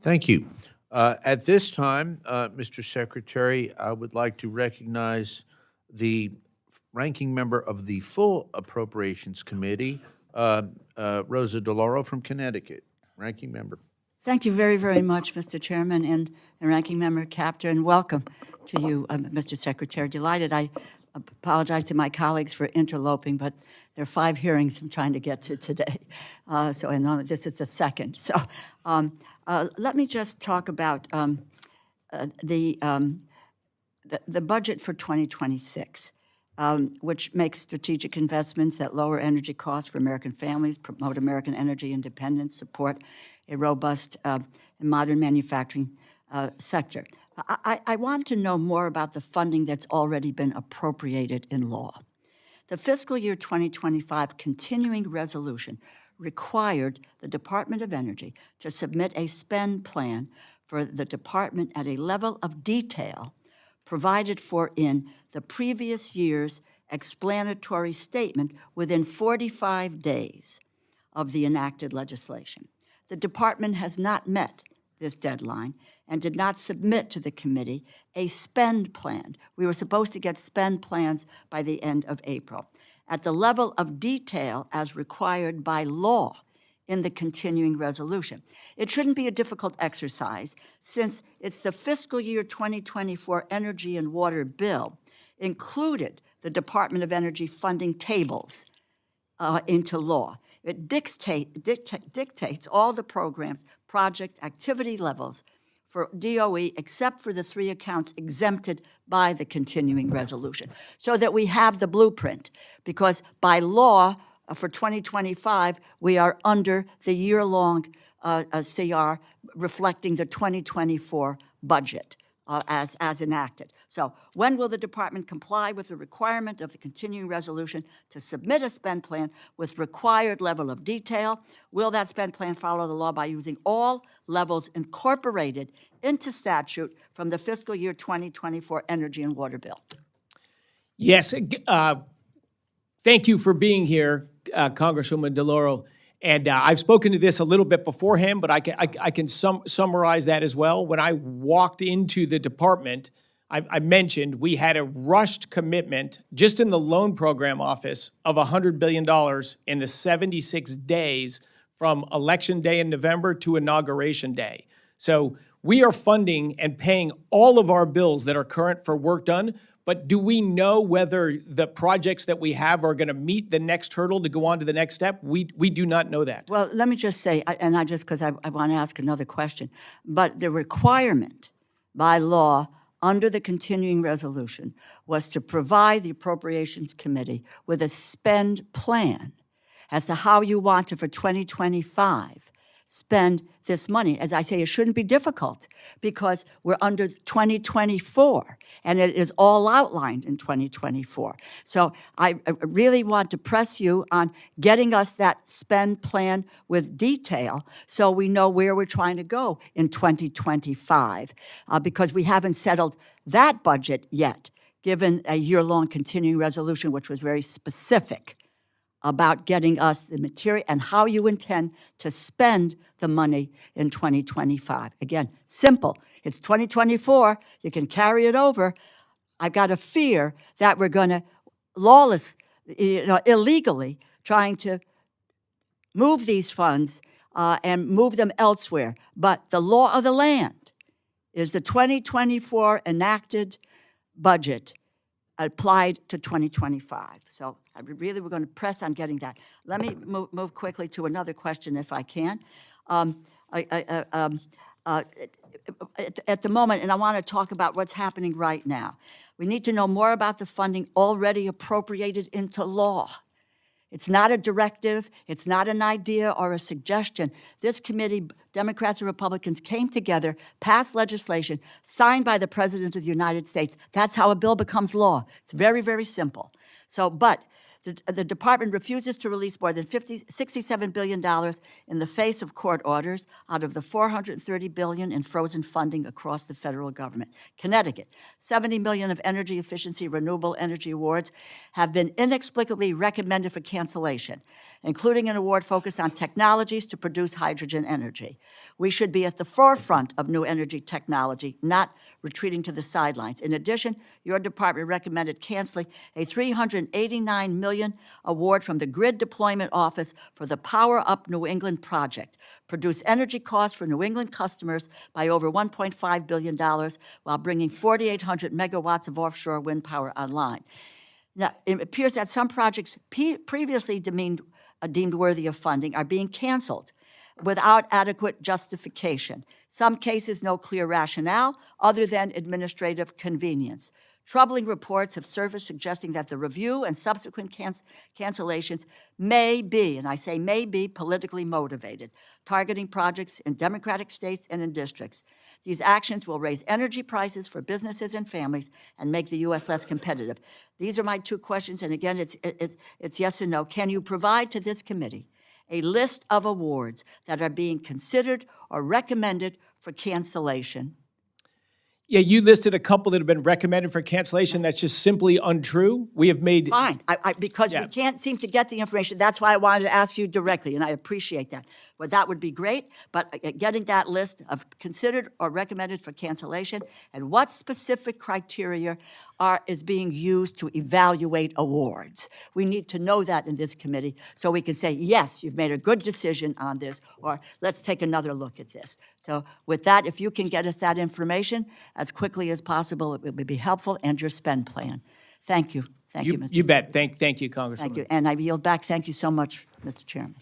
Thank you. At this time, Mr. Secretary, I would like to recognize the ranking member of the full Appropriations Committee, Rosa DeLauro from Connecticut. Ranking member. Thank you very, very much, Mr. Chairman and Ranking Member Capter, and welcome to you, Mr. Secretary. Delighted. I apologize to my colleagues for interloping, but there are 5 hearings I'm trying to get to today. So I know this is the second. So let me just talk about the budget for 2026. Which makes strategic investments that lower energy costs for American families, promote American energy independence, support a robust and modern manufacturing sector. I want to know more about the funding that's already been appropriated in law. The fiscal year 2025 continuing resolution required the Department of Energy to submit a spend plan for the department at a level of detail provided for in the previous year's explanatory statement within 45 days of the enacted legislation. The department has not met this deadline and did not submit to the committee a spend plan. We were supposed to get spend plans by the end of April at the level of detail as required by law in the continuing resolution. It shouldn't be a difficult exercise since it's the fiscal year 2024 Energy and Water Bill included the Department of Energy funding tables into law. It dictates all the programs, project activity levels for DOE except for the 3 accounts exempted by the continuing resolution so that we have the blueprint because by law, for 2025, we are under the year-long CR reflecting the 2024 budget as enacted. So when will the department comply with the requirement of the continuing resolution to submit a spend plan with required level of detail? Will that spend plan follow the law by using all levels incorporated into statute from the fiscal year 2024 Energy and Water Bill? Yes. Thank you for being here, Congresswoman DeLauro. And I've spoken to this a little bit beforehand, but I can summarize that as well. When I walked into the department, I mentioned we had a rushed commitment just in the loan program office of $100 billion in the 76 days from Election Day in November to Inauguration Day. So we are funding and paying all of our bills that are current for work done. But do we know whether the projects that we have are going to meet the next hurdle to go on to the next step? We do not know that. Well, let me just say, and because I want to ask another question, but the requirement by law under the continuing resolution was to provide the Appropriations Committee with a spend plan as to how you want to, for 2025, spend this money. As I say, it shouldn't be difficult because we're under 2024 and it is all outlined in 2024. So I really want to press you on getting us that spend plan with detail so we know where we're trying to go in 2025 because we haven't settled that budget yet, given a year-long continuing resolution, which was very specific about getting us the material and how you intend to spend the money in 2025. Again, simple. It's 2024. You can carry it over. I've got a fear that we're going to illegally trying to move these funds and move them elsewhere. But the law of the land is the 2024 enacted budget applied to 2025. So I really, we're going to press on getting that. Let me move quickly to another question, if I can. At the moment, and I want to talk about what's happening right now. We need to know more about the funding already appropriated into law. It's not a directive. It's not an idea or a suggestion. This committee, Democrats and Republicans, came together, passed legislation, signed by the President of the United States. That's how a bill becomes law. It's very, very simple. So, but The department refuses to release more than $67 billion in the face of court orders out of the $430 billion in frozen funding across the federal government. Connecticut, $70 million of energy efficiency renewable energy awards have been inexplicably recommended for cancellation, including an award focused on technologies to produce hydrogen energy. We should be at the forefront of new energy technology, not retreating to the sidelines. In addition, your department recommended canceling a $389 million award from the Grid Deployment Office for the Power Up New England project, produce energy costs for New England customers by over $1.5 billion while bringing 4,800 megawatts of offshore wind power online. Now, it appears that some projects previously deemed worthy of funding are being canceled without adequate justification. Some cases, no clear rationale other than administrative convenience. Troubling reports have surfaced suggesting that the review and subsequent cancellations may be, and I say may be, politically motivated, targeting projects in Democratic states and in districts. These actions will raise energy prices for businesses and families and make the U.S. less competitive. These are my two questions, and again, it's yes and no. Can you provide to this committee a list of awards that are being considered or recommended for cancellation? Yeah, you listed a couple that have been recommended for cancellation. That's just simply untrue. We have made... Fine, because we can't seem to get the information. That's why I wanted to ask you directly, and I appreciate that. Well, that would be great, but getting that list of considered or recommended for cancellation and what specific criteria is being used to evaluate awards. We need to know that in this committee so we can say, yes, you've made a good decision on this, or let's take another look at this. So with that, if you can get us that information as quickly as possible, it would be helpful, and your spend plan. Thank you. Thank you, Mr. You bet. Thank you, Congresswoman. Thank you. And I yield back. Thank you so much, Mr. Chairman.